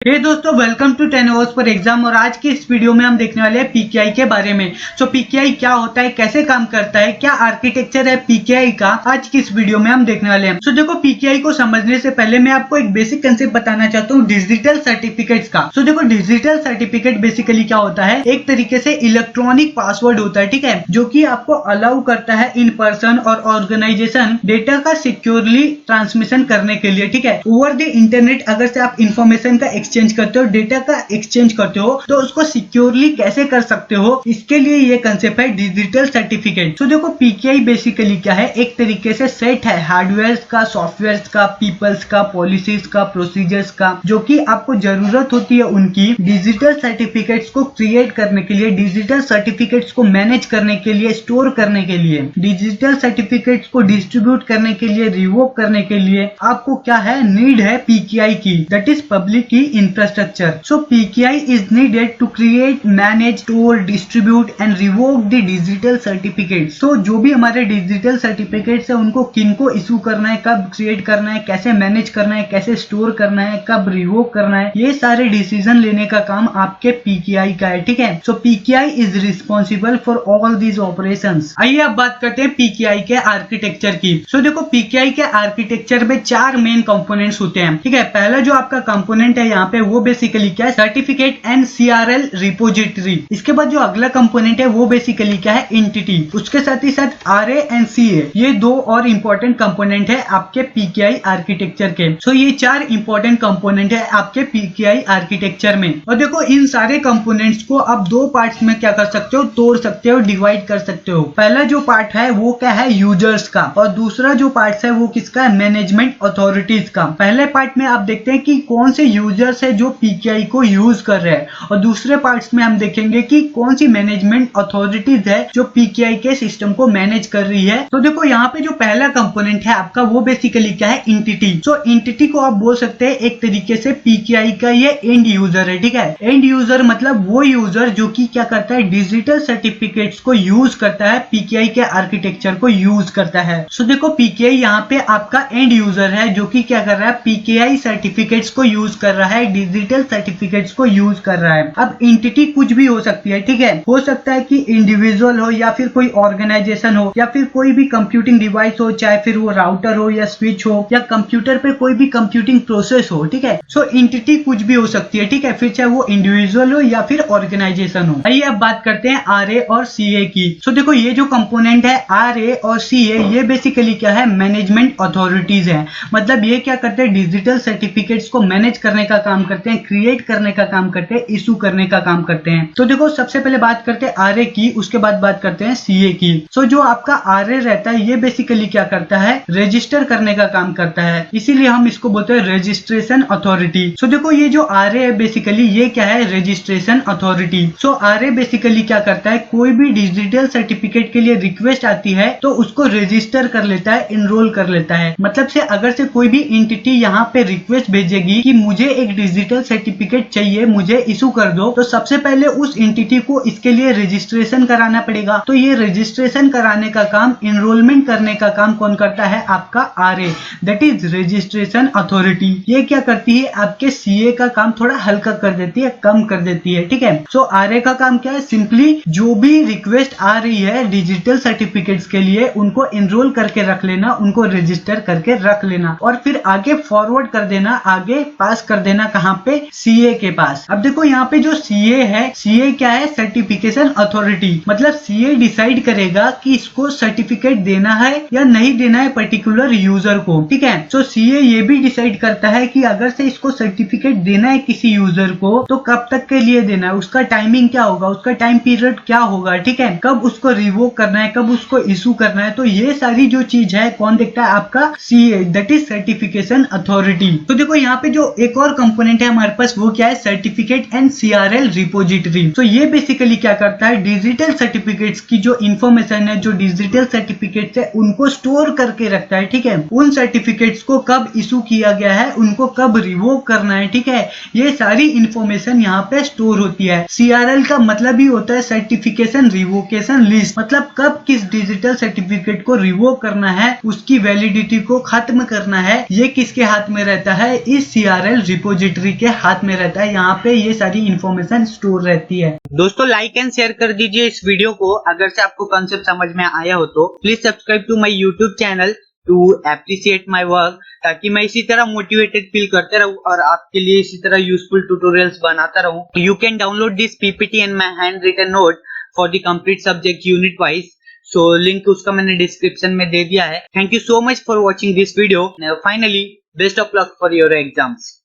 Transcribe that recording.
दोस्तों welcome to 10 hours पर exam. और आज की इस वीडियो में हम देखने वाले हैं पीकेआई के बारे में। पीकेआई क्या होता है, कैसे काम करता है, क्या आर्किटेक्चर है पीकेआई का, आज की इस वीडियो में हम देखने वाले हैं। देखो, पीकेआई को समझने से पहले मैं आपको एक बेसिक कंसेप्ट बताना चाहता हूँ डिजिटल सर्टिफिकेट्स का। देखो, डिजिटल सर्टिफिकेट बेसिकली क्या होता है, एक तरीके से इलेक्ट्रॉनिक पासवर्ड होता है, ठीक है, जो कि आपको अलाउ करता है इन पर्सन और ऑर्गेनाइजेशन डेटा का सिक्योरली ट्रांसमिशन करने के लिए, ठीक है, ओवर द इंटरनेट। अगर से आप इंफॉर्मेशन का एक्सचेंज करते हो, डेटा का एक्सचेंज करते हो, तो उसको सिक्योरली कैसे कर सकते हो, इसके लिए ये कंसेप्ट है डिजिटल सर्टिफिकेट। देखो, पीकेआई बेसिकली क्या है, एक तरीके से सेट है हार्डवेयर का, सॉफ्टवेयर का, पीपल्स का, पॉलिसीज का, प्रोसीजर्स का, जो कि आपको जरूरत होती है उनकी डिजिटल सर्टिफिकेट्स को क्रिएट करने के लिए, डिजिटल सर्टिफिकेट्स को मैनेज करने के लिए, स्टोर करने के लिए, डिजिटल सर्टिफिकेट्स को डिस्ट्रीब्यूट करने के लिए, रिवोक करने के लिए आपको क्या है, नीड है पीकेआई की, दैट इज पब्लिक की infrastructure. PKI is needed to create, manage, store, distribute and revoke the digital certificates. जो भी हमारे डिजिटल सर्टिफिकेट्स है उनको किनको इशू करना है, कब क्रिएट करना है, कैसे मैनेज करना है, कैसे स्टोर करना है, कब रिवोक करना है, ये सारे डिसीजन लेने का काम आपके पीकेआई का है, ठीक है। पीकेआई is responsible for all these operations. आइए अब बात करते हैं पीकेआई के आर्किटेक्चर की। देखो, पीकेआई के आर्किटेक्चर में 4 मेन कंपोनेंट्स होते हैं, ठीक है। पहला जो आपका कंपोनेंट है यहाँ पे, वो बेसिकली क्या है, सर्टिफिकेट एंड सीआरएल रिपोजिटरी। इसके बाद जो अगला कंपोनेंट है वो बेसिकली क्या है, एंटिटी। उसके साथ ही साथ आरए एंड सीए, ये 2 और इंपॉर्टेंट कंपोनेंट है आपके पीकेआई आर्किटेक्चर के। ये 4 इंपॉर्टेंट कंपोनेंट है आपके पीकेआई आर्किटेक्चर में। और देखो, इन सारे कंपोनेंट्स को आप 2 पार्ट्स में क्या कर सकते हो, तोड़ सकते हो, डिवाइड कर सकते हो। पहला जो पार्ट है वो क्या है, यूजर्स का, और दूसरा जो पार्ट है वो किसका है, मैनेजमेंट अथॉरिटीज का। पहले पार्ट में आप देखते हैं कि कौन से यूजर्स है जो पीकेआई को यूज कर रहे हैं, और दूसरे पार्ट्स में हम देखेंगे कि कौन सी मैनेजमेंट अथॉरिटीज है जो पीकेआई के सिस्टम को मैनेज कर रही है। देखो, यहाँ पे जो पहला कंपोनेंट है आपका वो बेसिकली क्या है, एंटिटी। एंटिटी को आप बोल सकते हैं एक तरीके से पीकेआई का ये एंड यूजर है, ठीक है। एंड यूजर मतलब वो यूजर जो कि क्या करता है, डिजिटल सर्टिफिकेट्स को यूज करता है, पीकेआई के आर्किटेक्चर को यूज करता है। देखो, पीकेआई यहाँ पे आपका एंड यूजर है जो कि क्या कर रहा है, पीकेआई सर्टिफिकेट्स को यूज कर रहा है, डिजिटल सर्टिफिकेट्स को यूज कर रहा है। अब एंटिटी कुछ भी हो सकती है, ठीक है। हो सकता है कि इंडिविजुअल हो, या फिर कोई ऑर्गेनाइजेशन हो, या फिर कोई भी कंप्यूटिंग डिवाइस हो, चाहे फिर वो राउटर हो या स्विच हो, या कंप्यूटर पे कोई भी कंप्यूटिंग प्रोसेस हो, ठीक है। एंटिटी कुछ भी हो सकती है, ठीक है, फिर चाहे वो इंडिविजुअल हो या फिर ऑर्गेनाइजेशन हो। आइए अब बात करते हैं आरए और सीए की। देखो, ये जो कंपोनेंट है आरए और सीए, ये बेसिकली क्या है, मैनेजमेंट अथॉरिटीज है। मतलब ये क्या करते हैं, डिजिटल सर्टिफिकेट्स को मैनेज करने का काम करते हैं, क्रिएट करने का काम करते हैं, इशू करने का काम करते हैं। देखो, सबसे पहले बात करते हैं आरए की, उसके बाद बात करते हैं सीए की। जो आपका आरए रहता है ये बेसिकली क्या करता है, रजिस्टर करने का काम करता है, इसीलिए हम इसको बोलते हैं रजिस्ट्रेशन अथॉरिटी। देखो, ये जो आरए है बेसिकली ये क्या है, रजिस्ट्रेशन अथॉरिटी। आरए बेसिकली क्या करता है, कोई भी डिजिटल सर्टिफिकेट के लिए रिक्वेस्ट आती है तो उसको रजिस्टर कर लेता है, इनरोल कर लेता है। मतलब से अगर से कोई भी एंटिटी यहाँ पे रिक्वेस्ट भेजेगी कि मुझे एक डिजिटल सर्टिफिकेट चाहिए, मुझे इशू कर दो, तो सबसे पहले उस एंटिटी को इसके लिए रजिस्ट्रेशन कराना पड़ेगा। तो ये रजिस्ट्रेशन कराने का काम, इनरोलमेंट करने का काम कौन करता है, आपका RA, that is registration authority. ये क्या करती है, आपके सीए का काम थोड़ा हल्का कर देती है, कम कर देती है, ठीक है। आरए का काम क्या है, सिंपली जो भी रिक्वेस्ट आ रही है डिजिटल सर्टिफिकेट्स के लिए उनको इनरोल करके रख लेना, उनको रजिस्टर करके रख लेना, और फिर आगे फॉरवर्ड कर देना, आगे पास कर देना, कहां पे, सीए के पास। अब देखो, यहाँ पे जो सीए है, सीए क्या है, सर्टिफिकेशन अथॉरिटी। मतलब सीए डिसाइड करेगा कि इसको सर्टिफिकेट देना है या नहीं देना है पर्टिकुलर यूजर को, ठीक है। सीए ये भी डिसाइड करता है कि अगर से इसको सर्टिफिकेट देना है किसी यूजर को तो कब तक के लिए देना है, उसका टाइमिंग क्या होगा, उसका टाइम पीरियड क्या होगा, ठीक है, कब उसको रिवोक करना है, कब उसको इशू करना है। तो ये सारी जो चीज है कौन देखता है, आपका CA, that is certification authority. तो देखो, यहाँ पे जो एक और कंपोनेंट है हमारे पास वो क्या है, सर्टिफिकेट एंड सीआरएल रिपोजिटरी। ये बेसिकली क्या करता है, डिजिटल सर्टिफिकेट्स की जो इंफॉर्मेशन है, जो डिजिटल सर्टिफिकेट्स है उनको स्टोर करके रखता है, ठीक है। उन सर्टिफिकेट्स को कब इशू किया गया है, उनको कब रिवोक करना है, ठीक है, ये सारी इंफॉर्मेशन यहाँ पे स्टोर होती है। सीआरएल का मतलब ही होता है सर्टिफिकेशन रिवोकेशन लिस्ट। मतलब कब किस डिजिटल सर्टिफिकेट को रिवोक करना है, उसकी वैलिडिटी को खत्म करना है, ये किसके हाथ में रहता है, इस सीआरएल रिपोजिटरी मिलिट्री के हाथ में रहता है। यहाँ पे ये सारी इंफॉर्मेशन स्टोर रहती है। दोस्तों लाइक एंड शेयर कर दीजिए इस वीडियो को। अगर से आपको कॉन्सेप्ट समझ में आया हो तो please subscribe to my YouTube channel to appreciate my work, ताकि मैं इसी तरह मोटिवेटेड फील करते रहूं और आपके लिए इसी तरह यूजफुल ट्यूटोरियल्स बनाता रहूं। You can download this PPT and my handwritten note for the complete subject unit wise. So link उसका मैंने डिस्क्रिप्शन में दे दिया है। Thank you so much for watching this video. Finally best of luck for your exams.